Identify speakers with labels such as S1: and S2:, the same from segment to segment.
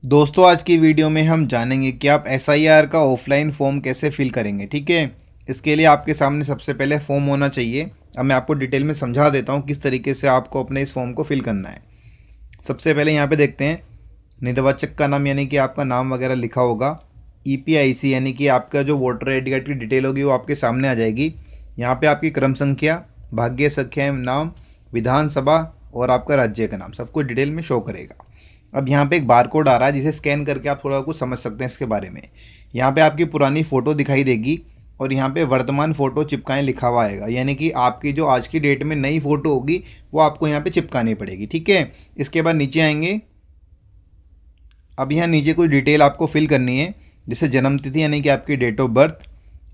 S1: दोस्तों आज की वीडियो में हम जानेंगे कि आप एसआईआर का ऑफलाइन फॉर्म कैसे फिल करेंगे। ठीक है, इसके लिए आपके सामने सबसे पहले फॉर्म होना चाहिए। अब मैं आपको डिटेल में समझा देता हूँ किस तरीके से आपको अपने इस फॉर्म को फिल करना है। सबसे पहले यहाँ पे देखते हैं निर्वाचक का नाम, यानी कि आपका नाम वगैरह लिखा होगा। ईपीआईसी यानी कि आपका जो वोटर आई डी कार्ड की डिटेल होगी वो आपके सामने आ जाएगी। यहाँ पे आपकी क्रम संख्या, भाग्य संख्या, नाम, विधानसभा और आपका राज्य का नाम सब कुछ डिटेल में शो करेगा। अब यहाँ पे एक बार कोड आ रहा है जिसे स्कैन करके आप थोड़ा कुछ समझ सकते हैं इसके बारे में। यहाँ पे आपकी पुरानी फ़ोटो दिखाई देगी और यहाँ पे वर्तमान फ़ोटो चिपकाएं लिखा हुआ आएगा, यानी कि आपकी जो आज की डेट में नई फ़ोटो होगी वो आपको यहाँ पे चिपकानी पड़ेगी। ठीक है, इसके बाद नीचे आएंगे। अब यहाँ नीचे कुछ डिटेल आपको फिल करनी है, जैसे जन्म तिथि यानी कि आपकी डेट ऑफ बर्थ।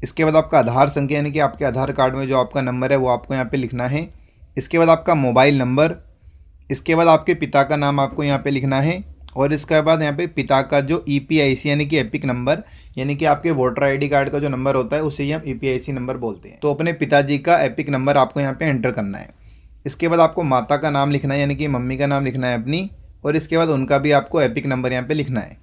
S1: इसके बाद आपका आधार संख्या यानी कि आपके आधार कार्ड में जो आपका नंबर है वो आपको यहाँ पे लिखना है। इसके बाद आपका मोबाइल नंबर। इसके बाद आपके पिता का नाम आपको यहाँ पे लिखना है और इसके बाद यहाँ पे पिता का जो ईपीआईसी यानी कि एपिक नंबर, यानी कि आपके वोटर आईडी कार्ड का जो नंबर होता है उसे ही हम ईपीआईसी नंबर बोलते हैं। तो अपने पिताजी का एपिक नंबर आपको यहाँ पे एंटर करना है। इसके बाद आपको माता का नाम लिखना है, यानी कि मम्मी का नाम लिखना है अपनी, और इसके बाद उनका भी आपको एपिक नंबर यहाँ पे लिखना है।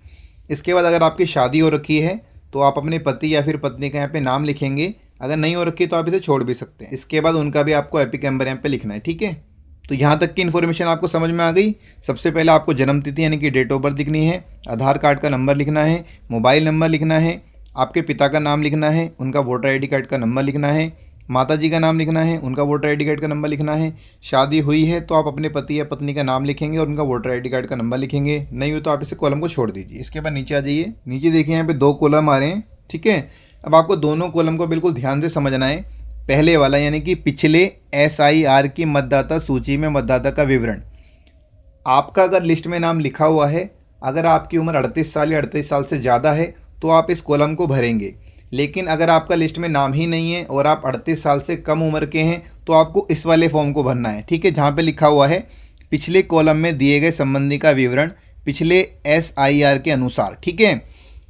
S1: इसके बाद अगर आपकी शादी हो रखी है तो आप अपने पति या फिर पत्नी का यहाँ पे नाम लिखेंगे। अगर नहीं हो रखी तो आप इसे छोड़ भी सकते हैं। इसके बाद उनका भी आपको एपिक नंबर यहाँ पे लिखना है। ठीक है, तो यहाँ तक की इन्फॉर्मेशन आपको समझ में आ गई। सबसे पहले आपको जन्म तिथि यानी कि डेट ऑफ बर्थ लिखनी है, आधार कार्ड का नंबर लिखना है, मोबाइल नंबर लिखना है, आपके पिता का नाम लिखना है, उनका वोटर आईडी कार्ड का नंबर लिखना है, माता जी का नाम लिखना है, उनका वोटर आईडी कार्ड का नंबर लिखना है। शादी हुई है तो आप अपने पति या पत्नी का नाम लिखेंगे और उनका वोटर आईडी कार्ड का नंबर लिखेंगे। नहीं हो तो आप इसे कॉलम को छोड़ दीजिए। इसके बाद नीचे आ जाइए। नीचे देखिए यहाँ पे दो कॉलम आ रहे हैं। ठीक है, अब आपको दोनों कॉलम को बिल्कुल ध्यान से समझना है। पहले वाला यानी कि पिछले एसआईआर की मतदाता सूची में मतदाता का विवरण। आपका अगर लिस्ट में नाम लिखा हुआ है, अगर आपकी उम्र 38 साल या 38 साल से ज़्यादा है तो आप इस कॉलम को भरेंगे। लेकिन अगर आपका लिस्ट में नाम ही नहीं है और आप 38 साल से कम उम्र के हैं तो आपको इस वाले फॉर्म को भरना है। ठीक है, जहाँ पे लिखा हुआ है पिछले कॉलम में दिए गए संबंधी का विवरण पिछले एसआईआर के अनुसार। ठीक है,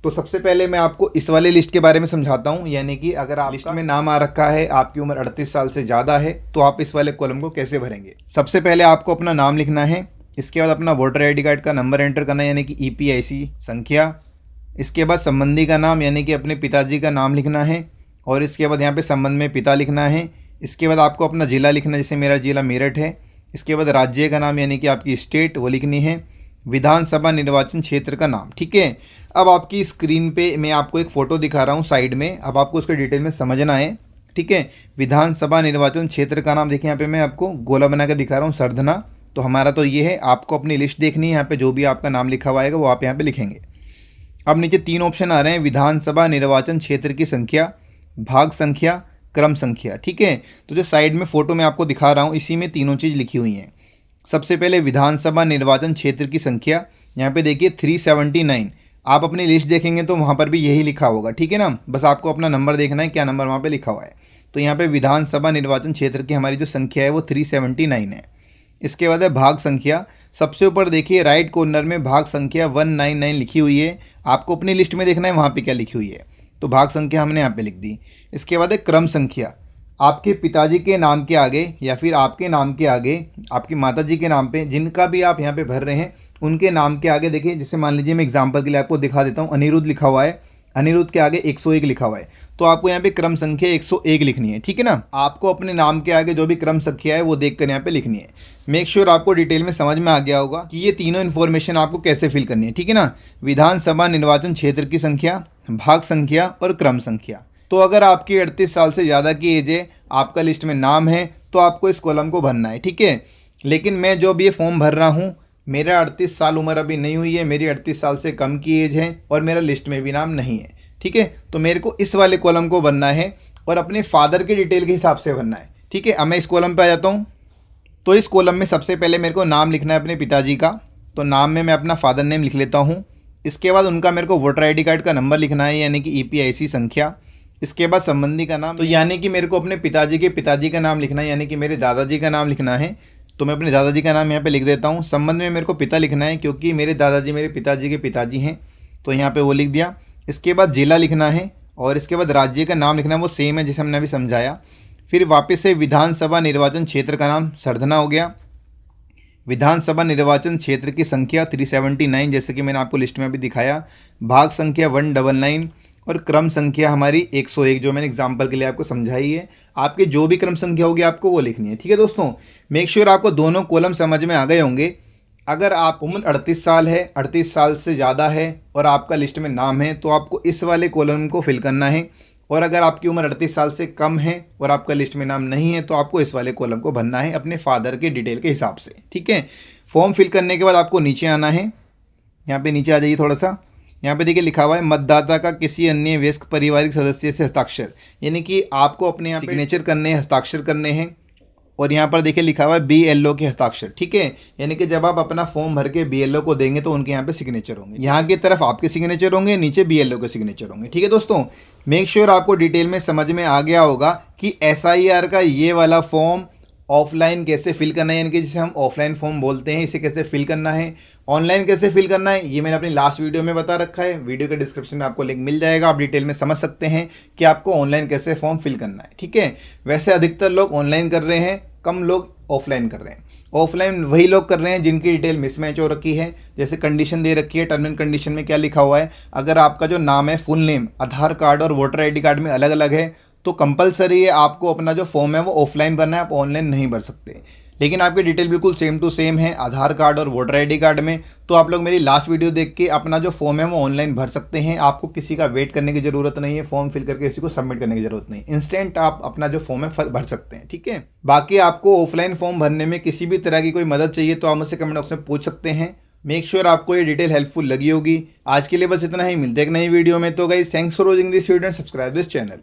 S1: तो सबसे पहले मैं आपको इस वाले लिस्ट के बारे में समझाता हूँ, यानी कि अगर आप लिस्ट में नाम आ रखा है, आपकी उम्र 38 साल से ज़्यादा है, तो आप इस वाले कॉलम को कैसे भरेंगे। सबसे पहले आपको अपना नाम लिखना है। इसके बाद अपना वोटर आईडी कार्ड का नंबर एंटर करना है, यानी कि ईपीआईसी संख्या। इसके बाद संबंधी का नाम यानी कि अपने पिताजी का नाम लिखना है और इसके बाद यहाँ पे संबंध में पिता लिखना है। इसके बाद आपको अपना ज़िला लिखना है, जैसे मेरा ज़िला मेरठ है। इसके बाद राज्य का नाम यानी कि आपकी स्टेट वो लिखनी है। विधानसभा निर्वाचन क्षेत्र का नाम। ठीक है, अब आपकी स्क्रीन पे मैं आपको एक फ़ोटो दिखा रहा हूँ साइड में, अब आपको उसके डिटेल में समझना है। ठीक है, विधानसभा निर्वाचन क्षेत्र का नाम देखिए, यहाँ पे मैं आपको गोला बना के दिखा रहा हूँ, सरधना। तो हमारा तो ये है, आपको अपनी लिस्ट देखनी है। यहाँ पे जो भी आपका नाम लिखा हुआ आएगा वो आप यहाँ पे लिखेंगे। अब नीचे तीन ऑप्शन आ रहे हैं, विधानसभा निर्वाचन क्षेत्र की संख्या, भाग संख्या, क्रम संख्या। ठीक है, तो जो साइड में फ़ोटो मैं आपको दिखा रहा हूँ इसी में तीनों चीज़ लिखी हुई हैं। सबसे पहले विधानसभा निर्वाचन क्षेत्र की संख्या, यहाँ पे देखिए 379। आप अपनी लिस्ट देखेंगे तो वहाँ पर भी यही लिखा होगा। ठीक है ना, बस आपको अपना नंबर देखना है, क्या नंबर वहाँ पे लिखा हुआ है। तो यहाँ पे विधानसभा निर्वाचन क्षेत्र की हमारी जो संख्या है वो 379 है। इसके बाद है भाग संख्या। सबसे ऊपर देखिए राइट कॉर्नर में भाग संख्या 199 लिखी हुई है। आपको अपनी लिस्ट में देखना है वहाँ पे क्या लिखी हुई है, तो भाग संख्या हमने यहाँ पे लिख दी। इसके बाद है क्रम संख्या। आपके पिताजी के नाम के आगे या फिर आपके नाम के आगे, आपकी माताजी के नाम पे, जिनका भी आप यहाँ पे भर रहे हैं उनके नाम के आगे देखिए, जैसे मान लीजिए मैं एग्जांपल के लिए आपको दिखा देता हूँ, अनिरुद्ध लिखा हुआ है, अनिरुद्ध के आगे 101 लिखा हुआ है, तो आपको यहाँ पे क्रम संख्या 101 लिखनी है। ठीक है ना, आपको अपने नाम के आगे जो भी क्रम संख्या है वो देख कर यहाँ पे लिखनी है। मेक श्योर आपको डिटेल में समझ में आ गया होगा कि ये तीनों इन्फॉर्मेशन आपको कैसे फिल करनी है। ठीक है ना, विधानसभा निर्वाचन क्षेत्र की संख्या, भाग संख्या और क्रम संख्या। तो अगर आपकी 38 साल से ज़्यादा की एज है, आपका लिस्ट में नाम है, तो आपको इस कॉलम को भरना है। ठीक है, लेकिन मैं जो भी ये फॉर्म भर रहा हूँ, मेरा 38 साल उम्र अभी नहीं हुई है, मेरी 38 साल से कम की एज है और मेरा लिस्ट में भी नाम नहीं है। ठीक है, तो मेरे को इस वाले कॉलम को भरना है और अपने फादर की डिटेल के हिसाब से भरना है। ठीक है, अब मैं इस कॉलम पे आ जाता हूँ। तो इस कॉलम में सबसे पहले मेरे को नाम लिखना है अपने पिताजी का, तो नाम में मैं अपना फादर नेम लिख लेता हूँ। इसके बाद उनका मेरे को वोटर आईडी कार्ड का नंबर लिखना है, यानी कि ईपीआईसी संख्या। इसके बाद संबंधी का नाम, तो यानी कि मेरे को अपने पिताजी के पिताजी का नाम लिखना है, यानी कि मेरे दादाजी का नाम लिखना है, तो मैं अपने दादाजी का नाम यहाँ पे लिख देता हूँ। संबंध में मेरे को पिता लिखना है, क्योंकि मेरे दादाजी मेरे पिताजी के पिताजी हैं, तो यहाँ पे वो लिख दिया। इसके बाद जिला लिखना है और इसके बाद राज्य का नाम लिखना है, वो सेम है जैसे हमने अभी समझाया। फिर वापस से विधानसभा निर्वाचन क्षेत्र का नाम सरधना हो गया। विधानसभा निर्वाचन क्षेत्र की संख्या 379, जैसे कि मैंने आपको लिस्ट में अभी दिखाया, भाग संख्या 199 और क्रम संख्या हमारी 101, जो मैंने एग्जाम्पल के लिए आपको समझाई है। आपके जो भी क्रम संख्या होगी आपको वो लिखनी है। ठीक है दोस्तों, मेक श्योर आपको दोनों कॉलम समझ में आ गए होंगे। अगर आप उम्र 38 साल है, 38 साल से ज़्यादा है और आपका लिस्ट में नाम है तो आपको इस वाले कॉलम को फिल करना है, और अगर आपकी उम्र 38 साल से कम है और आपका लिस्ट में नाम नहीं है तो आपको इस वाले कॉलम को भरना है अपने फादर के डिटेल के हिसाब से। ठीक है, फॉर्म फिल करने के बाद आपको नीचे आना है। यहाँ पे नीचे आ जाइए थोड़ा सा, यहाँ पे देखिए लिखा हुआ है मतदाता का किसी अन्य वयस्क पारिवारिक सदस्य से हस्ताक्षर, यानी कि आपको अपने यहाँ पे सिग्नेचर करने हैं, हस्ताक्षर करने हैं। और यहाँ पर देखिए लिखा हुआ है BLO के हस्ताक्षर। ठीक है, यानी कि जब आप अपना फॉर्म भर के BLO को देंगे तो उनके यहाँ पे सिग्नेचर होंगे। यहाँ की तरफ आपके सिग्नेचर होंगे, नीचे BLO के सिग्नेचर होंगे। ठीक है दोस्तों, मेक श्योर आपको डिटेल में समझ में आ गया होगा कि SIR का ये वाला फॉर्म ऑफलाइन कैसे फिल करना है, यानी कि जिसे हम ऑफलाइन फॉर्म बोलते हैं, इसे कैसे फिल करना है। ऑनलाइन कैसे फिल करना है ये मैंने अपनी लास्ट वीडियो में बता रखा है, वीडियो के डिस्क्रिप्शन में आपको लिंक मिल जाएगा, आप डिटेल में समझ सकते हैं कि आपको ऑनलाइन कैसे फॉर्म फिल करना है। ठीक है, वैसे अधिकतर लोग ऑनलाइन कर रहे हैं, कम लोग ऑफलाइन कर रहे हैं। ऑफलाइन वही लोग कर रहे हैं जिनकी डिटेल मिसमैच हो रखी है। जैसे कंडीशन दे रखी है, टर्म एंड कंडीशन में क्या लिखा हुआ है, अगर आपका जो नाम है फुल नेम आधार कार्ड और वोटर ID कार्ड में अलग अलग है तो कंपलसरी है आपको अपना जो फॉर्म है वो ऑफलाइन भरना है, आप ऑनलाइन नहीं भर सकते। लेकिन आपकी डिटेल बिल्कुल सेम टू सेम है आधार कार्ड और वोटर ID कार्ड में, तो आप लोग मेरी लास्ट वीडियो देख के अपना जो फॉर्म है वो ऑनलाइन भर सकते हैं। आपको किसी का वेट करने की ज़रूरत नहीं है, फॉर्म फिल करके किसी को सबमिट करने की ज़रूरत नहीं, इंस्टेंट आप अपना जो फॉर्म है भर सकते हैं। ठीक है, बाकी आपको ऑफलाइन फॉर्म भरने में किसी भी तरह की कोई मदद चाहिए तो आप मुझसे कमेंट बॉक्स में पूछ सकते हैं। मेक श्योर आपको ये डिटेल हेल्पफुल लगी होगी। आज के लिए बस इतना ही, मिलते हैं एक नई वीडियो में। तो guys, thanks for watching this video and subscribe this channel.